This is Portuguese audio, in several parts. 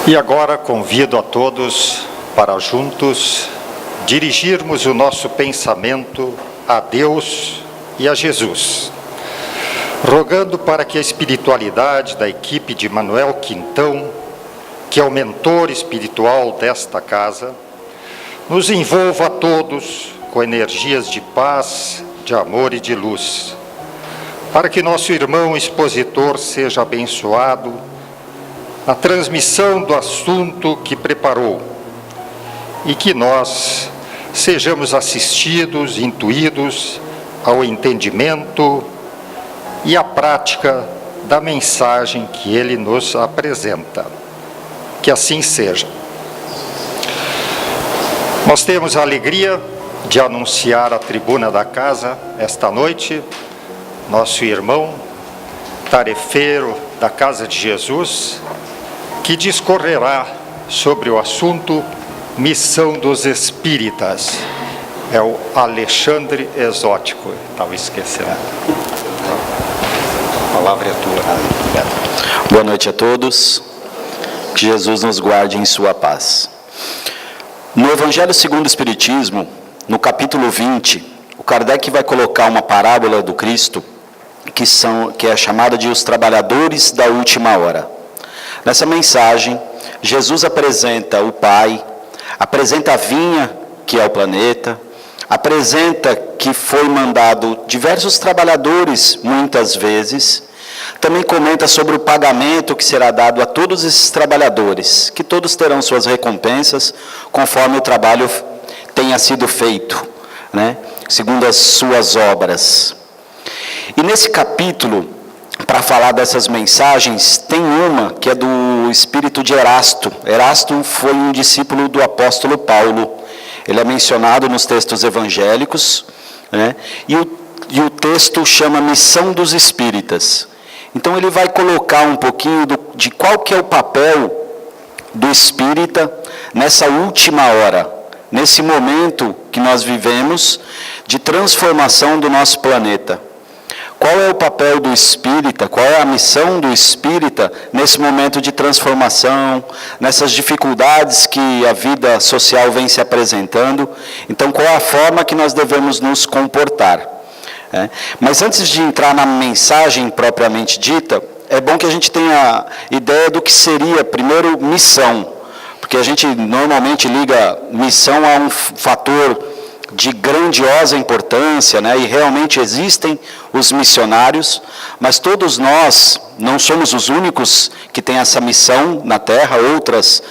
E agora convido a todos para juntos dirigirmos o nosso pensamento a Deus e a Jesus, rogando para que a espiritualidade da equipe de Manuel Quintão, que é o mentor espiritual desta casa, nos envolva a todos com energias de paz, de amor e de luz, para que nosso irmão expositor seja abençoado na transmissão do assunto que preparou e que nós sejamos assistidos, intuídos ao entendimento e à prática da mensagem que ele nos apresenta. Que assim seja. Nós temos a alegria de anunciar à tribuna da casa esta noite nosso irmão tarefeiro da Casa de Jesus, que discorrerá sobre o assunto Missão dos Espíritas. É o Alexandre Exótico. Estava esquecendo. A palavra é tua. Boa noite a todos. Que Jesus nos guarde em sua paz. No Evangelho segundo o Espiritismo, no capítulo 20, o Kardec vai colocar uma parábola do Cristo, que é chamada de os trabalhadores da última hora. Nessa mensagem, Jesus apresenta o Pai, apresenta a vinha, que é o planeta, apresenta que foi mandado diversos trabalhadores, muitas vezes. Também comenta sobre o pagamento que será dado a todos esses trabalhadores, que todos terão suas recompensas, conforme o trabalho tenha sido feito, né? Segundo as suas obras. E nesse capítulo, para falar dessas mensagens, tem uma que é do espírito de Erasto. Erasto foi um discípulo do apóstolo Paulo. Ele é mencionado nos textos evangélicos, né? E o texto chama Missão dos Espíritas. Então ele vai colocar um pouquinho de qual que é o papel do espírita nessa última hora, nesse momento que nós vivemos de transformação do nosso planeta. Qual é o papel do espírita, qual é a missão do espírita nesse momento de transformação, nessas dificuldades que a vida social vem se apresentando? Então, qual é a forma que nós devemos nos comportar? Mas antes de entrar na mensagem propriamente dita, é bom que a gente tenha ideia do que seria, primeiro, missão. Porque a gente normalmente liga missão a um fator de grandiosa importância, né? E realmente existem os missionários, mas todos nós não somos os únicos que têm essa missão na Terra. Outras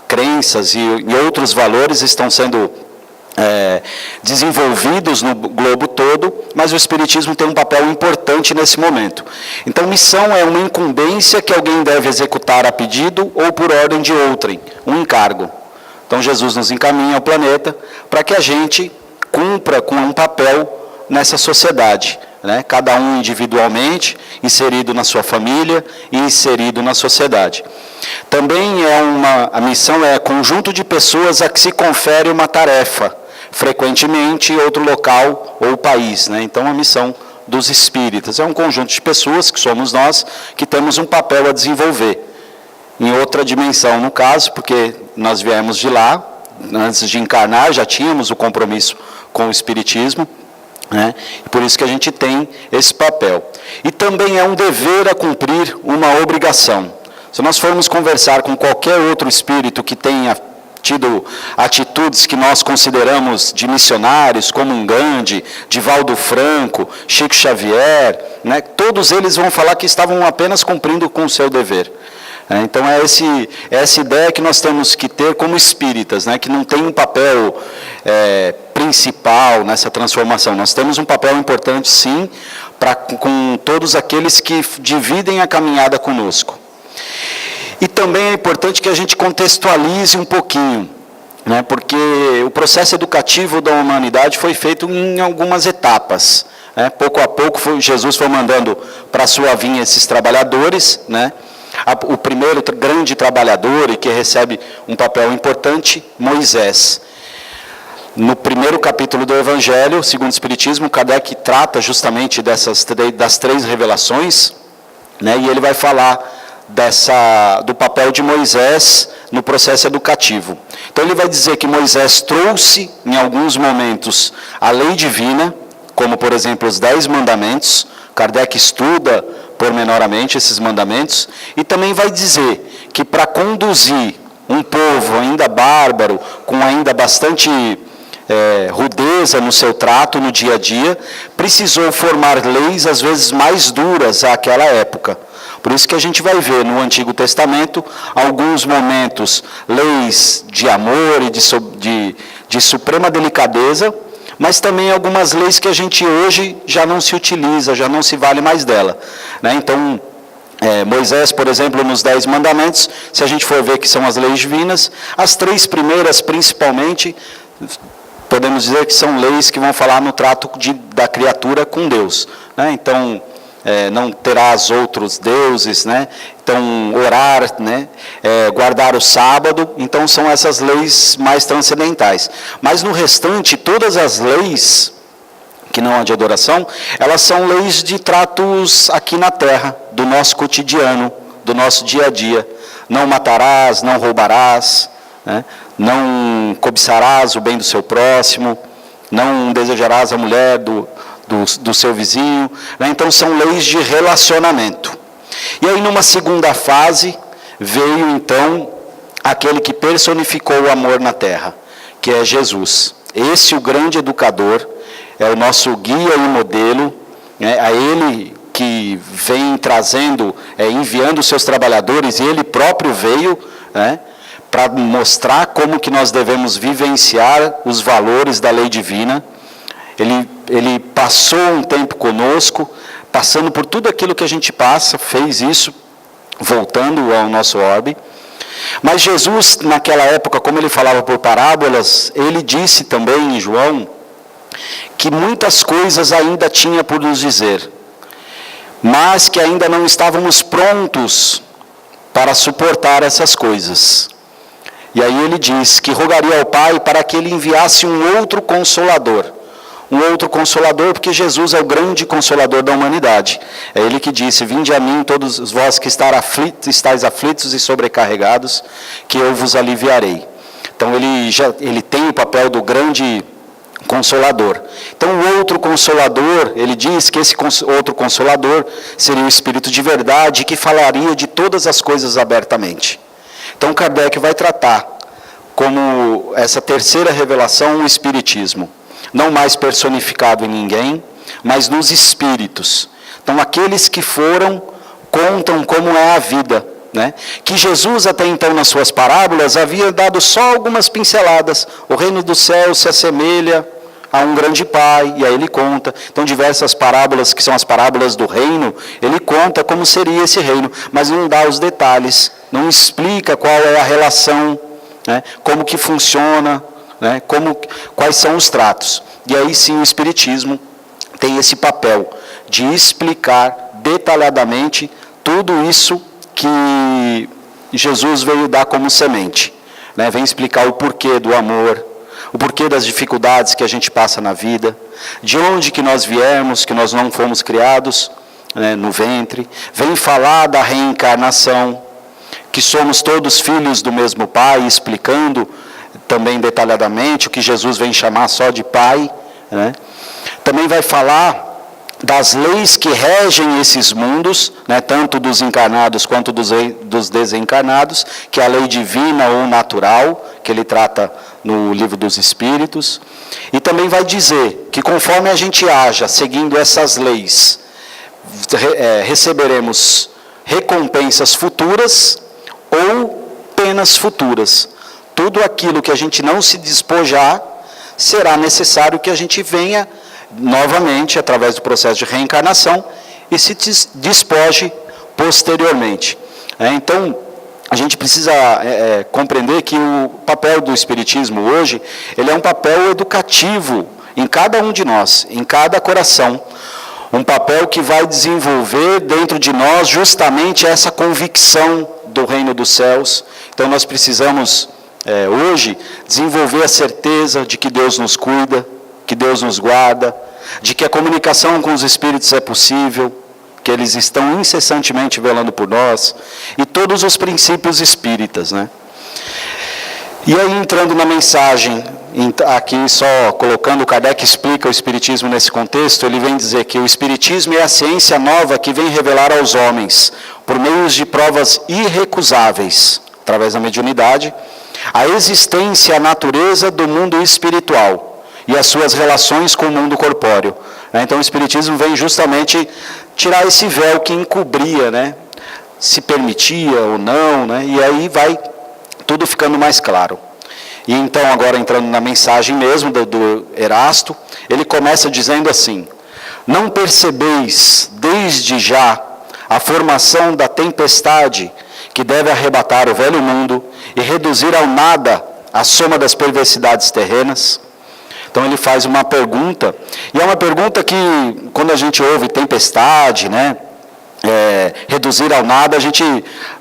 crenças e outros valores estão sendo desenvolvidos no globo todo, mas o Espiritismo tem um papel importante nesse momento. Então, missão é uma incumbência que alguém deve executar a pedido ou por ordem de outrem, um encargo. Então, Jesus nos encaminha ao planeta para que a gente cumpra com um papel nessa sociedade, né? Cada um individualmente, inserido na sua família e inserido na sociedade. Também a missão é conjunto de pessoas a que se confere uma tarefa, frequentemente em outro local ou país, né? Então, a missão dos espíritas é um conjunto de pessoas, que somos nós, que temos um papel a desenvolver. Em outra dimensão, no caso, porque nós viemos de lá, antes de encarnar, já tínhamos o compromisso com o Espiritismo, né? E por isso que a gente tem esse papel. E também é um dever a cumprir, uma obrigação. Se nós formos conversar com qualquer outro espírito que tenha tido atitudes que nós consideramos de missionários, como um Gandhi, Divaldo Franco, Chico Xavier, né? Todos eles vão falar que estavam apenas cumprindo com o seu dever. Então é essa ideia que nós temos que ter como espíritas, né? Que não tem um papel principal nessa transformação. Nós temos um papel importante, sim, com todos aqueles que dividem a caminhada conosco. E também é importante que a gente contextualize um pouquinho, né? Porque o processo educativo da humanidade foi feito em algumas etapas, né? Pouco a pouco Jesus foi mandando para a sua vinha esses trabalhadores, né? O primeiro grande trabalhador e que recebe um papel importante, Moisés. No primeiro capítulo do Evangelho, segundo o Espiritismo, Kardec trata justamente das três revelações, né? E ele vai falar do papel de Moisés no processo educativo. Então ele vai dizer que Moisés trouxe, em alguns momentos, a lei divina, como por exemplo os 10 mandamentos. Kardec estuda pormenoramente esses mandamentos, e também vai dizer que para conduzir um povo ainda bárbaro, com ainda bastante rudeza no seu trato, no dia a dia, precisou formar leis, às vezes, mais duras àquela época. Por isso que a gente vai ver no Antigo Testamento, alguns momentos, leis de amor e de suprema delicadeza, mas também algumas leis que a gente hoje já não se utiliza, já não se vale mais dela, né? Então, Moisés, por exemplo, nos 10 mandamentos, se a gente for ver que são as leis divinas, as 3 primeiras, principalmente, podemos dizer que são leis que vão falar no trato da criatura com Deus, né? Então, não terás outros deuses, né? Então, orar, né? Guardar o sábado. Então, são essas leis mais transcendentais. Mas no restante, todas as leis, que não há de adoração, elas são leis de tratos aqui na terra, do nosso cotidiano, do nosso dia a dia. Não matarás, não roubarás, né? Não cobiçarás o bem do seu próximo, não desejarás a mulher do seu vizinho, né? Então são leis de relacionamento. E aí numa segunda fase, veio então aquele que personificou o amor na terra, que é Jesus. Esse, o grande educador, é o nosso guia e modelo, né? A ele que vem trazendo, enviando os seus trabalhadores, e ele próprio veio, né? Para mostrar como que nós devemos vivenciar os valores da lei divina. Ele passou um tempo conosco, passando por tudo aquilo que a gente passa, fez isso, voltando ao nosso orbe. Mas Jesus, naquela época, como ele falava por parábolas, ele disse também em João, que muitas coisas ainda tinha por nos dizer, mas que ainda não estávamos prontos para suportar essas coisas. E aí ele diz que rogaria ao Pai para que ele enviasse um outro consolador, porque Jesus é o grande consolador da humanidade. É ele que disse: vinde a mim todos vós que estáis aflitos e sobrecarregados, que eu vos aliviarei. Então ele tem o papel do grande consolador. Então o outro consolador, ele diz que esse outro consolador seria o Espírito de verdade, que falaria de todas as coisas abertamente. Então Kardec vai tratar como essa terceira revelação o Espiritismo, não mais personificado em ninguém, mas nos espíritos. Então aqueles que foram, contam como é a vida, né? Que Jesus até então nas suas parábolas havia dado só algumas pinceladas. O reino do céu se assemelha a um grande pai, e aí ele conta. Então diversas parábolas, que são as parábolas do reino, ele conta como seria esse reino, mas não dá os detalhes, não explica qual é a relação, né? Como que funciona, né? Quais são os tratos. E aí sim o Espiritismo tem esse papel de explicar detalhadamente tudo isso que Jesus veio dar como semente, né? Vem explicar o porquê do amor, o porquê das dificuldades que a gente passa na vida, de onde que nós viemos, que nós não fomos criados, né, no ventre. Vem falar da reencarnação, que somos todos filhos do mesmo Pai, explicando também detalhadamente o que Jesus vem chamar só de Pai, né? Também vai falar das leis que regem esses mundos, né, tanto dos encarnados quanto dos desencarnados, que é a lei divina ou natural, que ele trata no Livro dos Espíritos. E também vai dizer que conforme a gente haja seguindo essas leis, receberemos recompensas futuras ou penas futuras. Tudo aquilo que a gente não se despojar, será necessário que a gente venha novamente, através do processo de reencarnação, e se despoje posteriormente. Então, a gente precisa compreender que o papel do Espiritismo hoje, ele é um papel educativo em cada um de nós, em cada coração. Um papel que vai desenvolver dentro de nós justamente essa convicção do reino dos céus. Então nós precisamos hoje desenvolver a certeza de que Deus nos cuida, que Deus nos guarda, de que a comunicação com os Espíritos é possível, que eles estão incessantemente velando por nós, e todos os princípios espíritas, né? E aí, entrando na mensagem, aqui só colocando, Kardec explica o Espiritismo nesse contexto, ele vem dizer que o Espiritismo é a ciência nova que vem revelar aos homens, por meio de provas irrecusáveis, através da mediunidade, a existência e a natureza do mundo espiritual e as suas relações com o mundo corpóreo. Então o Espiritismo vem justamente tirar esse véu que encobria, né? Se permitia ou não, né? E aí vai tudo ficando mais claro. E então, agora entrando na mensagem mesmo do Erasto, ele começa dizendo assim: não percebeis desde já a formação da tempestade que deve arrebatar o velho mundo e reduzir ao nada a soma das perversidades terrenas? Então ele faz uma pergunta, e é uma pergunta que, quando a gente ouve tempestade, né, reduzir ao nada, a gente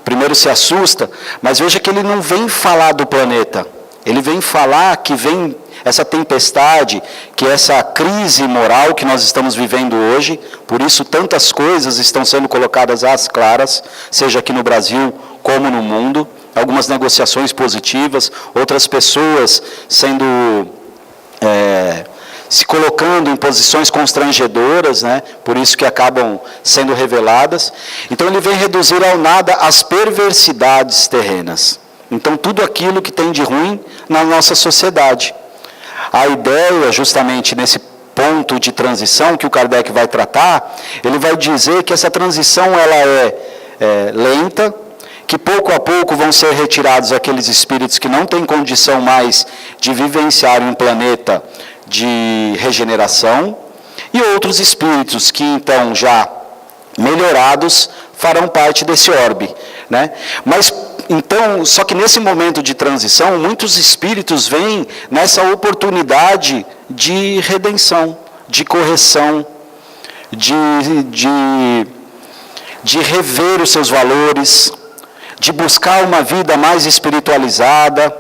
primeiro se assusta, mas veja que ele não vem falar do planeta, ele vem falar que vem essa tempestade, que essa crise moral que nós estamos vivendo hoje, por isso tantas coisas estão sendo colocadas às claras, seja aqui no Brasil como no mundo, algumas negociações positivas, outras pessoas sendo... se colocando em posições constrangedoras, né? Por isso que acabam sendo reveladas. Então ele vem reduzir ao nada as perversidades terrenas. Então tudo aquilo que tem de ruim na nossa sociedade. A ideia, justamente nesse ponto de transição que o Kardec vai tratar, ele vai dizer que essa transição ela é lenta, que pouco a pouco vão ser retirados aqueles espíritos que não têm condição mais de vivenciar um planeta de regeneração, e outros espíritos que então já melhorados farão parte desse orbe, né? Mas então, só que nesse momento de transição, muitos espíritos vêm nessa oportunidade de redenção, de correção, de rever os seus valores, de buscar uma vida mais espiritualizada,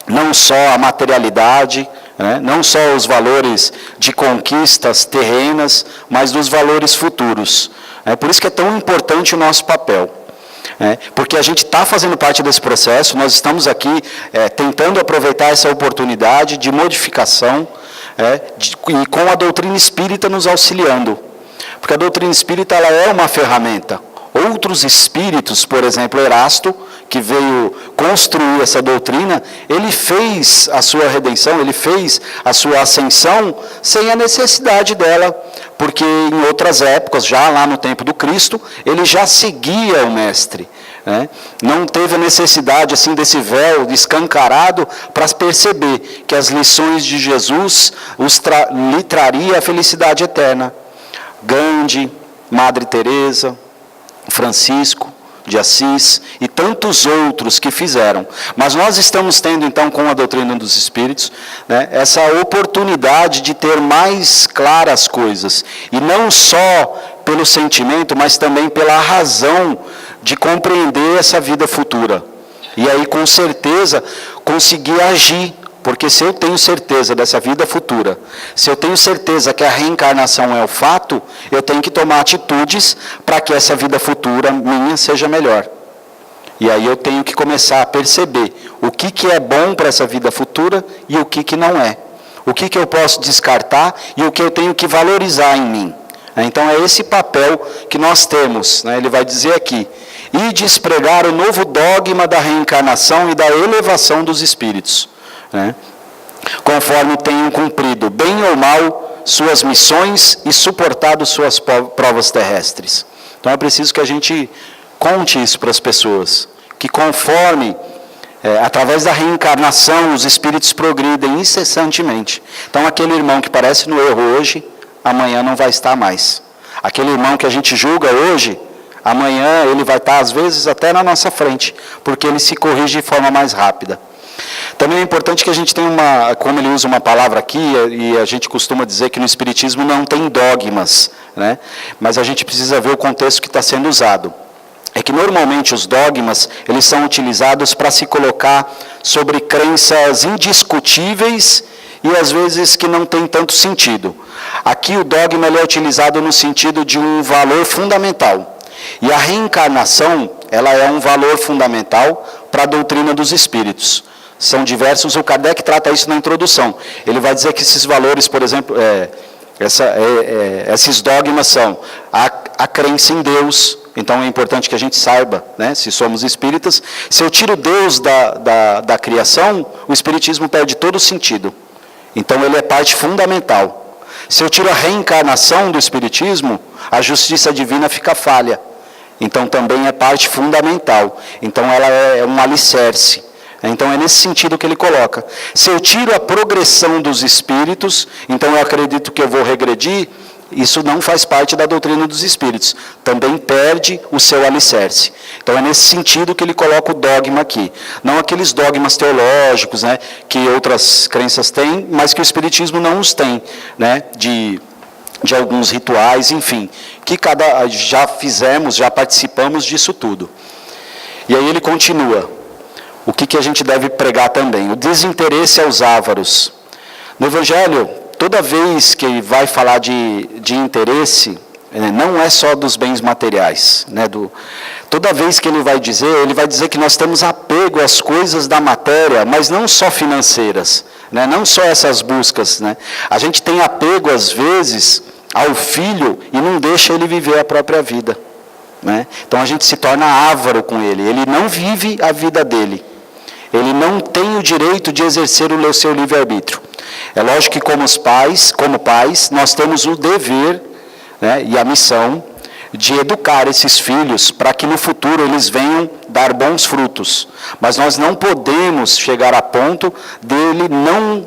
não só a materialidade, né? Não só os valores de conquistas terrenas, mas dos valores futuros. É por isso que é tão importante o nosso papel. Porque a gente está fazendo parte desse processo, nós estamos aqui tentando aproveitar essa oportunidade de modificação, e com a doutrina espírita nos auxiliando. Porque a doutrina espírita ela é uma ferramenta. Outros espíritos, por exemplo, Erasto, que veio construir essa doutrina, ele fez a sua redenção, ele fez a sua ascensão sem a necessidade dela, porque em outras épocas, já lá no tempo do Cristo, ele já seguia o Mestre, né? Não teve a necessidade assim, desse véu escancarado para perceber que as lições de Jesus lhe traria a felicidade eterna. Gandhi, Madre Teresa, Francisco de Assis e tantos outros que fizeram. Mas nós estamos tendo então com a doutrina dos Espíritos, né, essa oportunidade de ter mais claras coisas, e não só pelo sentimento, mas também pela razão de compreender essa vida futura. E aí com certeza conseguir agir. Porque se eu tenho certeza dessa vida futura, se eu tenho certeza que a reencarnação é o fato, eu tenho que tomar atitudes para que essa vida futura minha seja melhor. E aí eu tenho que começar a perceber o que é bom para essa vida futura e o que não é. O que eu posso descartar e o que eu tenho que valorizar em mim. Então é esse papel que nós temos, né? Ele vai dizer aqui: e despregar o novo dogma da reencarnação e da elevação dos espíritos. Conforme tenham cumprido, bem ou mal, suas missões e suportado suas provas terrestres. Então é preciso que a gente conte isso para as pessoas, que conforme, através da reencarnação, os espíritos progridem incessantemente. Então aquele irmão que parece no erro hoje, amanhã não vai estar mais. Aquele irmão que a gente julga hoje, amanhã ele vai estar às vezes até na nossa frente, porque ele se corrige de forma mais rápida. Também é importante que a gente tenha como ele usa uma palavra aqui, e a gente costuma dizer que no Espiritismo não tem dogmas, né? Mas a gente precisa ver o contexto que está sendo usado. É que normalmente os dogmas, eles são utilizados para se colocar sobre crenças indiscutíveis e às vezes que não tem tanto sentido. Aqui o dogma ele é utilizado no sentido de um valor fundamental. E a reencarnação, ela é um valor fundamental para a doutrina dos espíritos. são diversos. O Kardec trata isso na introdução. Ele vai dizer que esses valores, por exemplo, esses dogmas são a crença em Deus. Então é importante que a gente saiba, né, se somos espíritas. Se eu tiro Deus da criação, o espiritismo perde todo o sentido. Então ele é parte fundamental. Se eu tiro a reencarnação do espiritismo, a justiça divina fica falha. Então também é parte fundamental. Então ela é um alicerce. Então é nesse sentido que ele coloca. Se eu tiro a progressão dos espíritos, então eu acredito que eu vou regredir. Isso não faz parte da doutrina dos espíritos. Também perde o seu alicerce. Então é nesse sentido que ele coloca o dogma aqui. Não aqueles dogmas teológicos, né, que outras crenças têm, mas que o espiritismo não os tem, né, de alguns rituais, enfim, que já fizemos, já participamos disso tudo. E aí ele continua. O que a gente deve pregar também? O desinteresse aos ávaros. No Evangelho, toda vez que vai falar de interesse, não é só dos bens materiais. Né, toda vez que ele vai dizer que nós temos apego às coisas da matéria, mas não só financeiras, né, não só essas buscas. Né. A gente tem apego, às vezes, ao filho e não deixa ele viver a própria vida. Né. Então a gente se torna avaro com ele, ele não vive a vida dele. Ele não tem o direito de exercer o seu livre-arbítrio. É lógico que como pais, nós temos o dever, né, e a missão de educar esses filhos para que no futuro eles venham dar bons frutos. Mas nós não podemos chegar a ponto dele não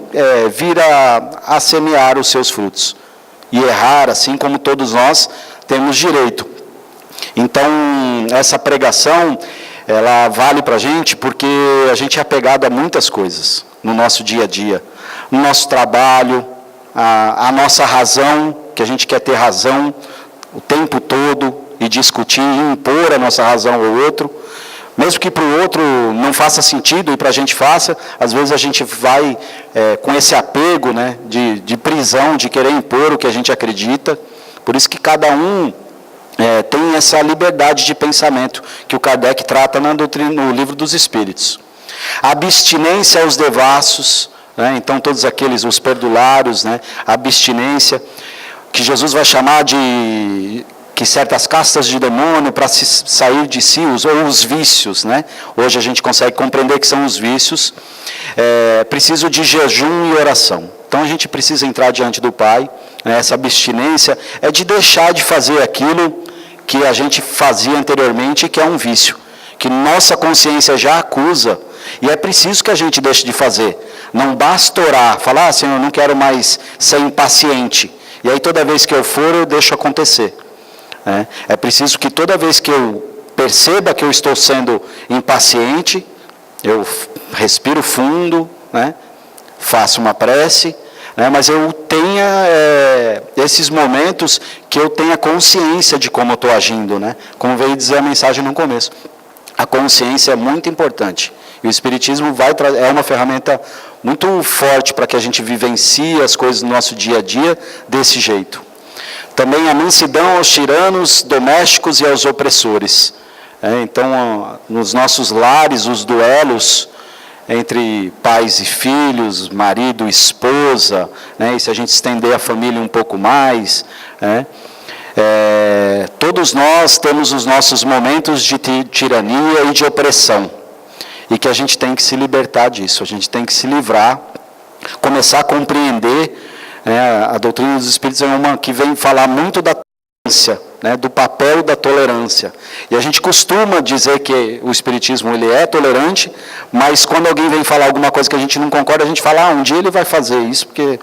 vir a semear os seus frutos. E errar, assim como todos nós temos direito. Então, essa pregação, ela vale para a gente porque a gente é apegado a muitas coisas no nosso dia a dia. No nosso trabalho, a nossa razão, que a gente quer ter razão o tempo todo e discutir e impor a nossa razão ao outro. Mesmo que para o outro não faça sentido e para a gente faça, às vezes a gente vai com esse apego, né, de prisão, de querer impor o que a gente acredita. Por isso que cada um tem essa liberdade de pensamento que o Kardec trata no Livro dos Espíritos. A abstinência aos devassos, né, então todos aqueles, os perdulários, né, a abstinência, que Jesus vai chamar de que certas castas de demônio para sair de si, ou os vícios, né? Hoje a gente consegue compreender que são os vícios. Preciso de jejum e oração. Então a gente precisa entrar diante do Pai. Né? Essa abstinência é de deixar de fazer aquilo que a gente fazia anteriormente, que é um vício, que nossa consciência já acusa, e é preciso que a gente deixe de fazer. Não basta orar, falar, Senhor, eu não quero mais ser impaciente. E aí toda vez que eu for, eu deixo acontecer. É preciso que toda vez que eu perceba que eu estou sendo impaciente, eu respiro fundo, né, faço uma prece, né, mas eu tenha esses momentos que eu tenha consciência de como eu estou agindo, né, como veio dizer a mensagem no começo. A consciência é muito importante. E o Espiritismo é uma ferramenta muito forte para que a gente vivencie as coisas no nosso dia a dia desse jeito. Também a mansidão aos tiranos domésticos e aos opressores. Então, nos nossos lares, os duelos entre pais e filhos, marido e esposa, né, e se a gente estender a família um pouco mais, todos nós temos os nossos momentos de tirania e de opressão. E que a gente tem que se libertar disso, a gente tem que se livrar, começar a compreender. A doutrina dos Espíritos é uma que vem falar muito da tolerância, né, do papel da tolerância. E a gente costuma dizer que o Espiritismo ele é tolerante, mas quando alguém vem falar alguma coisa que a gente não concorda, a gente fala, um dia ele vai fazer isso, porque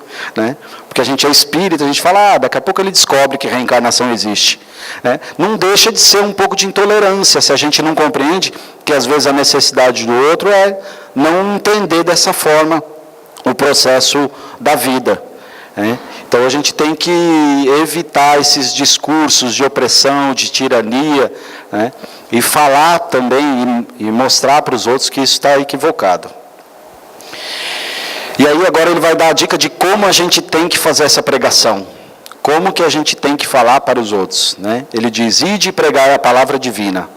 a gente é espírita, a gente fala, daqui a pouco ele descobre que reencarnação existe. Não deixa de ser um pouco de intolerância, se a gente não compreende que às vezes a necessidade do outro é não entender dessa forma o processo da vida. Então a gente tem que evitar esses discursos de opressão, de tirania, né? E falar também e mostrar para os outros que isso está equivocado. E aí agora ele vai dar a dica de como a gente tem que fazer essa pregação, como que a gente tem que falar para os outros, né? Ele diz, ide pregar a palavra divina.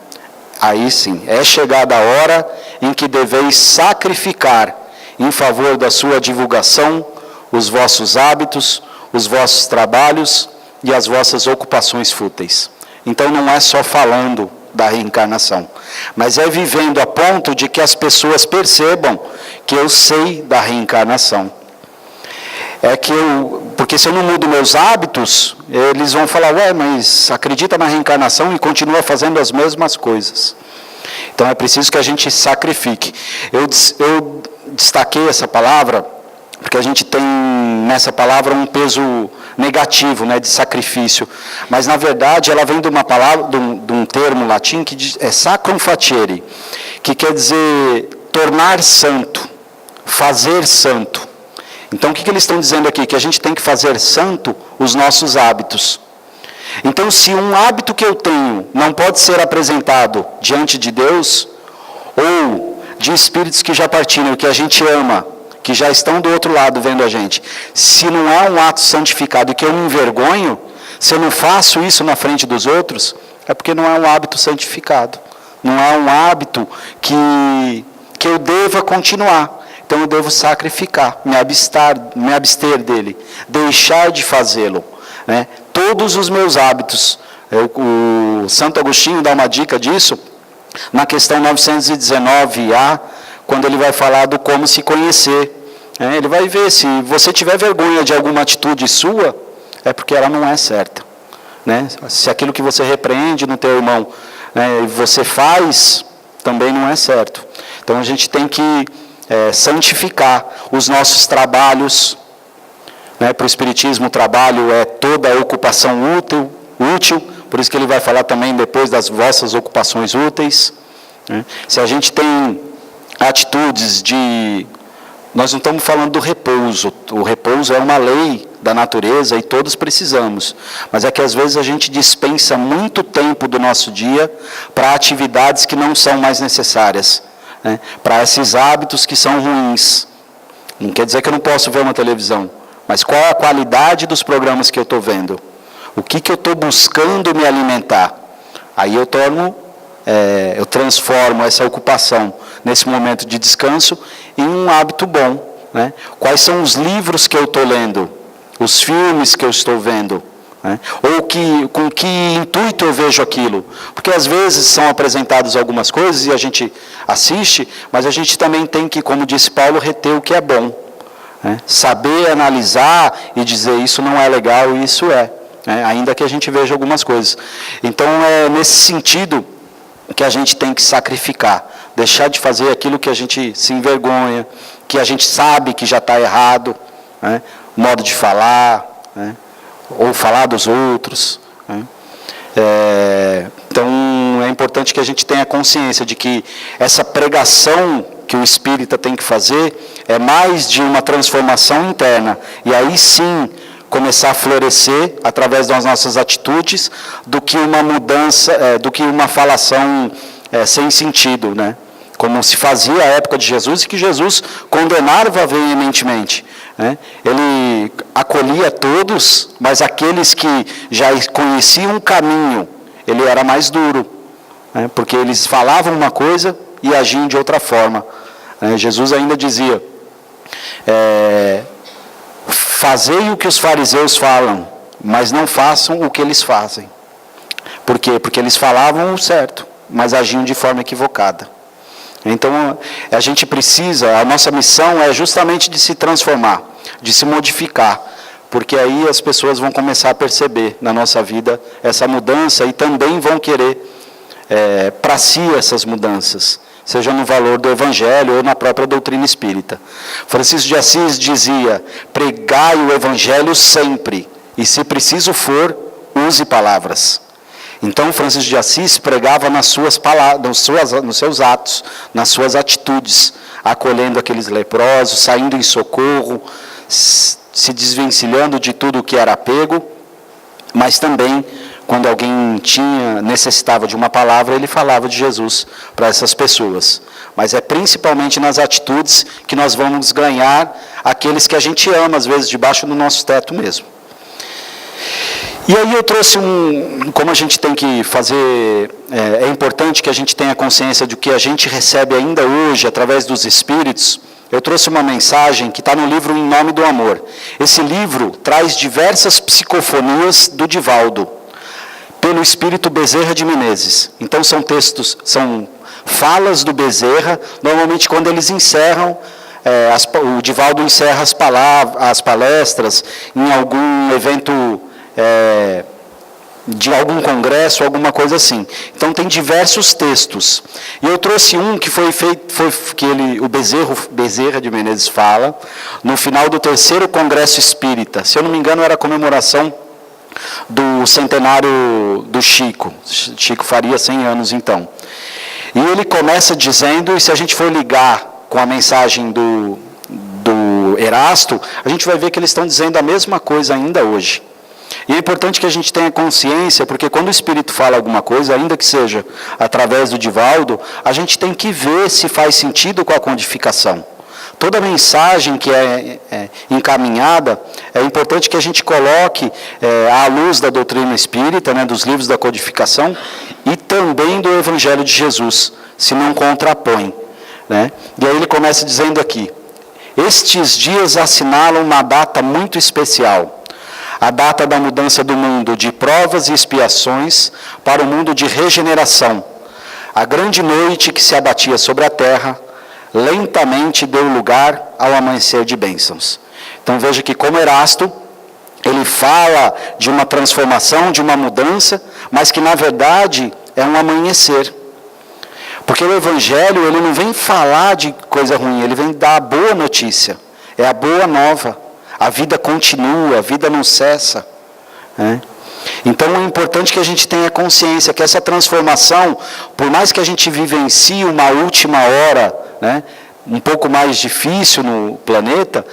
Aí sim, é chegada a hora em que deveis sacrificar em favor da sua divulgação, os vossos hábitos, os vossos trabalhos e as vossas ocupações fúteis. Então não é só falando da reencarnação, mas é vivendo a ponto de que as pessoas percebam que eu sei da reencarnação. Porque se eu não mudo meus hábitos, eles vão falar, mas acredita na reencarnação e continua fazendo as mesmas coisas. Então é preciso que a gente sacrifique. Eu destaquei essa palavra, porque a gente tem nessa palavra um peso negativo, né, de sacrifício. Mas na verdade ela vem de uma palavra, de um termo latim que é sacrum facere, que quer dizer tornar santo, fazer santo. Então o que eles estão dizendo aqui? Que a gente tem que fazer santo os nossos hábitos. Então se um hábito que eu tenho não pode ser apresentado diante de Deus, ou de espíritos que já partiram, que a gente ama, que já estão do outro lado vendo a gente, se não é um ato santificado e que eu me envergonho, se eu não faço isso na frente dos outros, é porque não é um hábito santificado. Não é um hábito que eu deva continuar. Então eu devo sacrificar, me abster dele, deixar de fazê-lo, né? Todos os meus hábitos, o Santo Agostinho dá uma dica disso, na questão 919A, quando ele vai falar do como se conhecer. Ele vai ver, se você tiver vergonha de alguma atitude sua, é porque ela não é certa, né? Se aquilo que você repreende no teu irmão, né, você faz, também não é certo. Então a gente tem que santificar os nossos trabalhos, né? Para o Espiritismo o trabalho é toda a ocupação útil, por isso que ele vai falar também depois das vossas ocupações úteis, né? Se a gente tem atitudes de... Nós não estamos falando do repouso, o repouso é uma lei da natureza e todos precisamos, mas é que às vezes a gente dispensa muito tempo do nosso dia para atividades que não são mais necessárias, né? Para esses hábitos que são ruins. Não quer dizer que eu não posso ver uma televisão, mas qual é a qualidade dos programas que eu estou vendo? O que eu estou buscando me alimentar? Aí eu transformo essa ocupação nesse momento de descanso em um hábito bom, né? Quais são os livros que eu estou lendo? Os filmes que eu estou vendo? Né? Ou com que intuito eu vejo aquilo? Porque às vezes são apresentadas algumas coisas e a gente assiste, mas a gente também tem que, como disse Paulo, reter o que é bom, né? Saber analisar e dizer isso não é legal e isso é, né? Ainda que a gente veja algumas coisas. Então é nesse sentido que a gente tem que sacrificar, deixar de fazer aquilo que a gente se envergonha, que a gente sabe que já está errado, né? Modo de falar, né? Ou falar dos outros, né? Então é importante que a gente tenha consciência de que essa pregação que o espírita tem que fazer é mais de uma transformação interna, e aí sim começar a florescer através das nossas atitudes, do que uma mudança, do que uma falação sem sentido, né? Como se fazia à época de Jesus, e que Jesus condenava veementemente, né? Ele acolhia todos, mas aqueles que já conheciam o caminho, ele era mais duro, né? Porque eles falavam uma coisa e agiam de outra forma, né? Jesus ainda dizia, fazei o que os fariseus falam, mas não façam o que eles fazem. Por quê? Porque eles falavam o certo, mas agiam de forma equivocada. Então, a gente precisa, a nossa missão é justamente de se transformar, de se modificar, porque aí as pessoas vão começar a perceber na nossa vida essa mudança e também vão querer para si essas mudanças, seja no valor do Evangelho ou na própria doutrina espírita. Francisco de Assis dizia, pregai o Evangelho sempre, e se preciso for, use palavras. Então, Francisco de Assis pregava nas suas palavras, nos seus atos, nas suas atitudes, acolhendo aqueles leprosos, saindo em socorro, se desvencilhando de tudo o que era apego, mas também, quando alguém necessitava de uma palavra, ele falava de Jesus para essas pessoas. Mas é principalmente nas atitudes que nós vamos ganhar aqueles que a gente ama, às vezes debaixo do nosso teto mesmo. E aí eu trouxe como a gente tem que fazer, é importante que a gente tenha consciência de que a gente recebe ainda hoje, através dos Espíritos. eu trouxe uma mensagem que está no livro Em Nome do Amor. Esse livro traz diversas psicofonias do Divaldo, pelo espírito Bezerra de Menezes. Então são textos, são falas do Bezerra, normalmente quando eles encerram, o Divaldo encerra as palestras em algum evento de algum congresso, alguma coisa assim. Então tem diversos textos. E eu trouxe um que foi feito, o Bezerra de Menezes fala, no final do 3º Congresso Espírita. Se eu não me engano, era a comemoração do centenário do Chico. Chico faria 100 anos então. E ele começa dizendo, e se a gente for ligar com a mensagem do Erasto, a gente vai ver que eles estão dizendo a mesma coisa ainda hoje. E é importante que a gente tenha consciência, porque quando o Espírito fala alguma coisa, ainda que seja através do Divaldo, a gente tem que ver se faz sentido com a codificação. Toda mensagem que é encaminhada, é importante que a gente coloque à luz da doutrina espírita, né, dos livros da codificação, e também do Evangelho de Jesus, se não contrapõe. Né? E aí ele começa dizendo aqui, estes dias assinalam uma data muito especial, a data da mudança do mundo de provas e expiações para o mundo de regeneração. A grande noite que se abatia sobre a terra, lentamente deu lugar ao amanhecer de bênçãos. Então veja que como Erasto, ele fala de uma transformação, de uma mudança, mas que na verdade é um amanhecer. Porque o Evangelho, ele não vem falar de coisa ruim, ele vem dar a boa notícia, é a boa nova. A vida continua, a vida não cessa. Né? Então é importante que a gente tenha consciência que essa transformação, por mais que a gente vivencie uma última hora, né, um pouco mais difícil no planeta,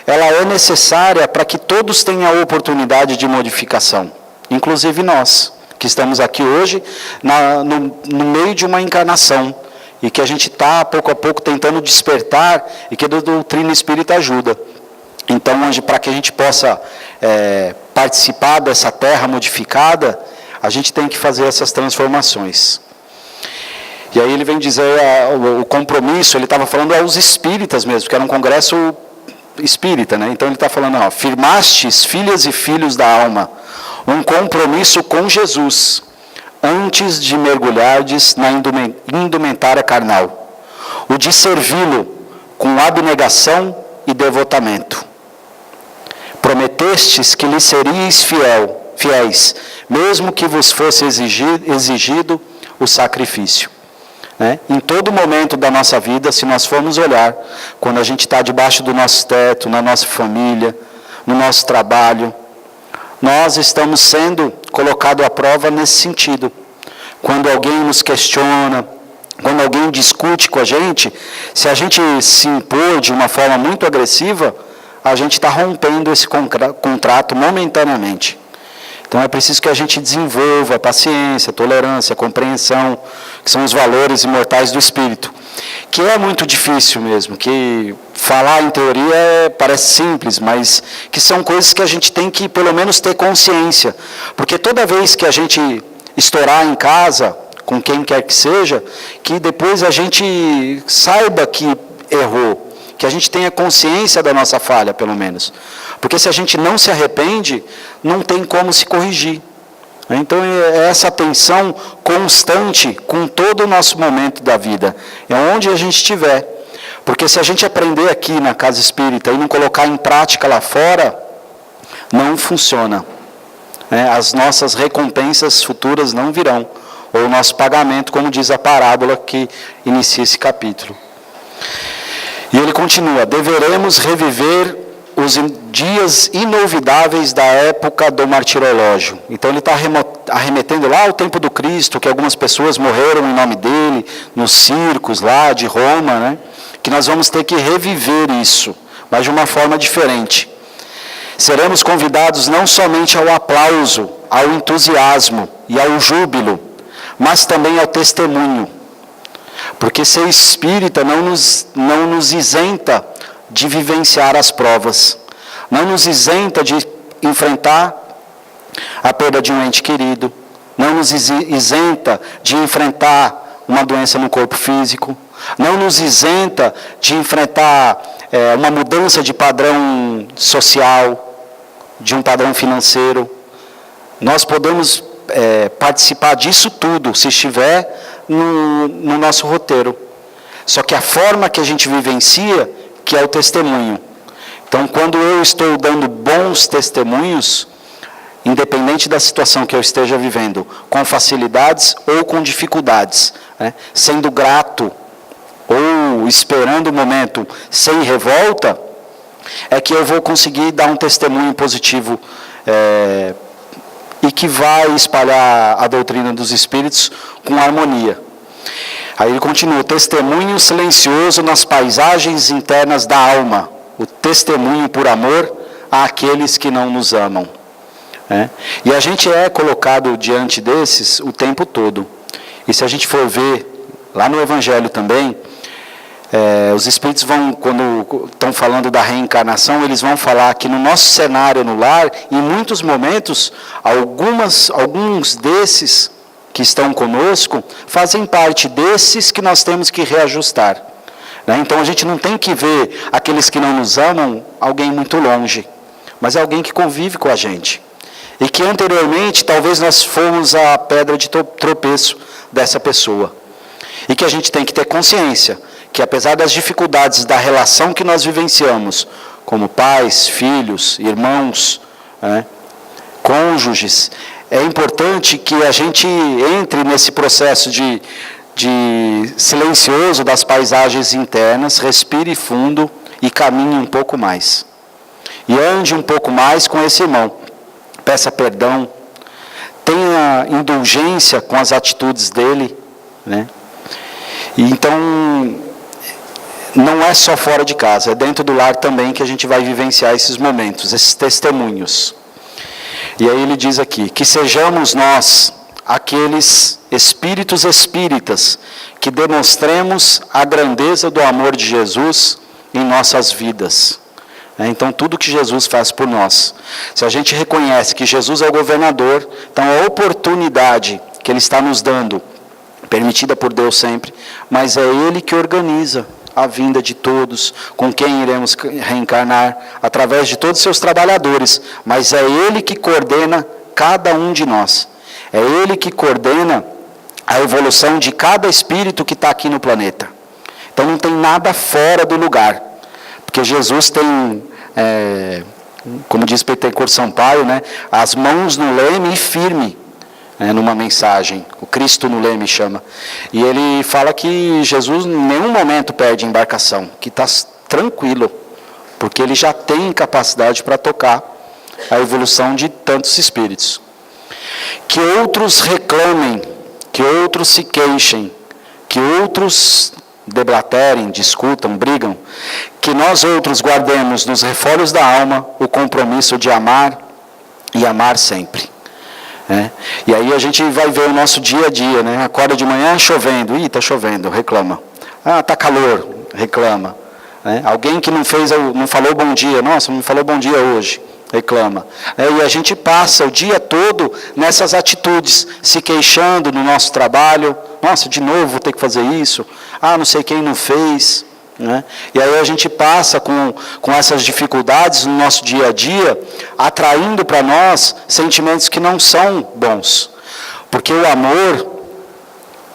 ela é necessária para que todos tenham a oportunidade de modificação. Inclusive nós, que estamos aqui hoje, no meio de uma encarnação, e que a gente está, pouco a pouco, tentando despertar, e que a doutrina espírita ajuda. Então, para que a gente possa participar dessa terra modificada, a gente tem que fazer essas transformações. E aí ele vem dizer o compromisso, ele estava falando aos espíritas mesmo, que era um congresso espírita, né? Então ele está falando, firmastes, filhas e filhos da alma, um compromisso com Jesus, antes de mergulhardes na indumentária carnal, o de servi-lo com abnegação e devotamento. Prometestes que lhe seríeis fiéis, mesmo que vos fosse exigido o sacrifício. Né? Em todo momento da nossa vida, se nós formos olhar, quando a gente está debaixo do nosso teto, na nossa família, no nosso trabalho, nós estamos sendo colocados à prova nesse sentido. Quando alguém nos questiona, quando alguém discute com a gente, se a gente se impor de uma forma muito agressiva, a gente está rompendo esse contrato momentaneamente. Então é preciso que a gente desenvolva paciência, tolerância, compreensão, que são os valores imortais do Espírito. Que é muito difícil mesmo, que falar em teoria parece simples, mas que são coisas que a gente tem que pelo menos ter consciência. Porque toda vez que a gente estourar em casa, com quem quer que seja, que depois a gente saiba que errou. Que a gente tenha consciência da nossa falha, pelo menos. Porque se a gente não se arrepende, não tem como se corrigir. Então é essa atenção constante com todo o nosso momento da vida. É onde a gente estiver. Porque se a gente aprender aqui na casa espírita e não colocar em prática lá fora, não funciona. As nossas recompensas futuras não virão. Ou o nosso pagamento, como diz a parábola que inicia esse capítulo. E ele continua, deveremos reviver os dias inolvidáveis da época do martirológio. Então ele está arremetendo lá ao tempo do Cristo, que algumas pessoas morreram em nome dele, nos circos lá de Roma, né? Que nós vamos ter que reviver isso, mas de uma forma diferente. Seremos convidados não somente ao aplauso, ao entusiasmo e ao júbilo, mas também ao testemunho. Porque ser espírita não nos isenta de vivenciar as provas, não nos isenta de enfrentar a perda de um ente querido, não nos isenta de enfrentar uma doença no corpo físico, não nos isenta de enfrentar uma mudança de padrão social, de um padrão financeiro. Nós podemos participar disso tudo, se estiver no nosso roteiro. Só que a forma que a gente vivencia, que é o testemunho. Então, quando eu estou dando bons testemunhos, independente da situação que eu esteja vivendo, com facilidades ou com dificuldades, né, sendo grato ou esperando o momento sem revolta, é que eu vou conseguir dar um testemunho positivo e que vai espalhar a doutrina dos Espíritos com harmonia. Aí ele continua: testemunho silencioso nas paisagens internas da alma, o testemunho por amor àqueles que não nos amam. E a gente é colocado diante desses o tempo todo. E se a gente for ver lá no Evangelho também, os Espíritos vão, quando estão falando da reencarnação, eles vão falar que no nosso cenário no lar, em muitos momentos, alguns desses que estão conosco fazem parte desses que nós temos que reajustar. Então a gente não tem que ver aqueles que não nos amam alguém muito longe, mas é alguém que convive com a gente. E que anteriormente talvez nós fomos a pedra de tropeço dessa pessoa. E que a gente tem que ter consciência que apesar das dificuldades da relação que nós vivenciamos, como pais, filhos, irmãos, cônjuges, é importante que a gente entre nesse processo de silencioso das paisagens internas, respire fundo e caminhe um pouco mais. E ande um pouco mais com esse irmão. Peça perdão, tenha indulgência com as atitudes dele, E então, não é só fora de casa, é dentro do lar também que a gente vai vivenciar esses momentos, esses testemunhos. E aí ele diz aqui, que sejamos nós, aqueles espíritos espíritas, que demonstremos a grandeza do amor de Jesus em nossas vidas. Então, tudo que Jesus faz por nós. Se a gente reconhece que Jesus é o governador, então a oportunidade que Ele está nos dando, permitida por Deus sempre, mas é Ele que organiza a vinda de todos, com quem iremos reencarnar, através de todos os seus trabalhadores, mas é Ele que coordena cada um de nós. É Ele que coordena a evolução de cada espírito que está aqui no planeta. Então não tem nada fora do lugar. Porque Jesus tem, como diz Peter Sampaio, as mãos no leme e firme, numa mensagem. O Cristo no leme chama. E ele fala que Jesus em nenhum momento perde a embarcação, que está tranquilo, porque ele já tem capacidade para tocar a evolução de tantos espíritos. Que outros reclamem, que outros se queixem, que outros deblaterem, discutam, brigam, que nós outros guardemos nos refólios da alma o compromisso de amar e amar sempre. E aí a gente vai ver o nosso dia a dia, acorda de manhã chovendo, está chovendo, reclama. Está calor, reclama. Alguém que não falou bom dia, nossa, não me falou bom dia hoje, reclama. E a gente passa o dia todo nessas atitudes, se queixando no nosso trabalho, nossa, de novo vou ter que fazer isso, não sei quem não fez. E aí a gente passa com essas dificuldades no nosso dia a dia, atraindo para nós sentimentos que não são bons. Porque o amor,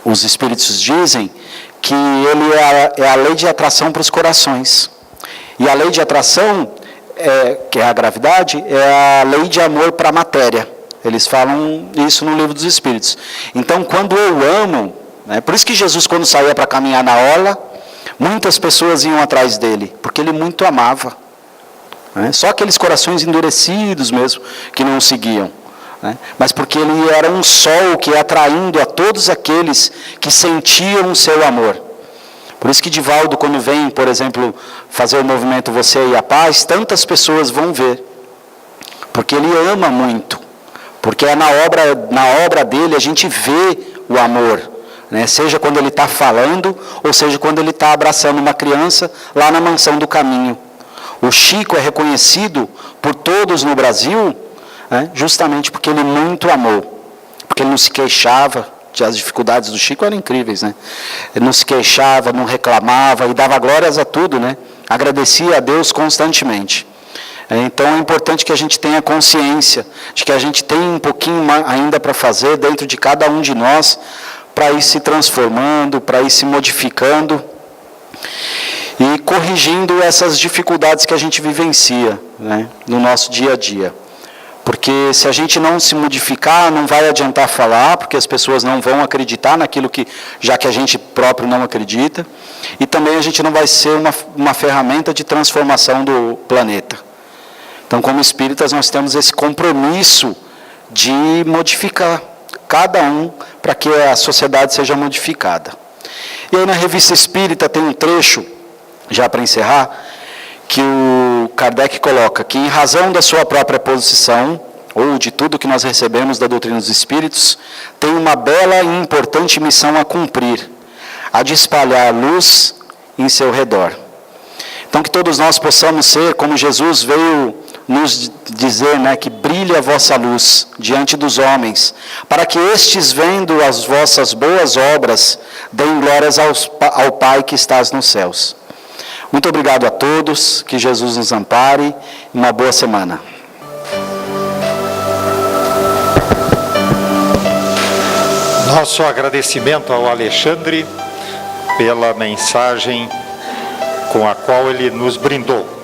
os Espíritos dizem, que ele é a lei de atração para os corações. E a lei de atração, que é a gravidade, é a lei de amor para a matéria. Eles falam isso no Livro dos Espíritos. Então, quando eu amo, por isso que Jesus, quando saía para caminhar na orla, muitas pessoas iam atrás dele, porque ele muito amava. Só aqueles corações endurecidos mesmo, que não o seguiam. Mas porque ele era um sol que ia atraindo a todos aqueles que sentiam o seu amor. Por isso que Divaldo, quando vem, por exemplo, fazer o movimento Você e a Paz, tantas pessoas vão ver. Porque ele ama muito. Porque na obra dele a gente vê o amor. Seja quando ele está falando, ou seja quando ele está abraçando uma criança lá na Mansão do Caminho. O Chico é reconhecido por todos no Brasil, justamente porque ele muito amou. Porque ele não se queixava As dificuldades do Chico eram incríveis, né? Ele não se queixava, não reclamava e dava glórias a tudo, né? Agradecia a Deus constantemente. Então é importante que a gente tenha consciência de que a gente tem um pouquinho ainda para fazer dentro de cada um de nós, para ir se transformando, para ir se modificando e corrigindo essas dificuldades que a gente vivencia, né, no nosso dia a dia. Porque se a gente não se modificar, não vai adiantar falar, porque as pessoas não vão acreditar naquilo que, já que a gente próprio não acredita, e também a gente não vai ser uma ferramenta de transformação do planeta. Então, como espíritas, nós temos esse compromisso de modificar cada um para que a sociedade seja modificada. E aí na Revista Espírita tem um trecho, já para encerrar, que o Kardec coloca que, em razão da sua própria posição, ou de tudo que nós recebemos da doutrina dos Espíritos, tem uma bela e importante missão a cumprir, a de espalhar luz em seu redor. Então, que todos nós possamos ser, como Jesus veio nos dizer, né, que brilhe a vossa luz diante dos homens, para que estes, vendo as vossas boas obras, deem glórias ao Pai que estás nos céus. Muito obrigado a todos, que Jesus nos ampare, uma boa semana. Nosso agradecimento ao Alexandre pela mensagem com a qual ele nos brindou.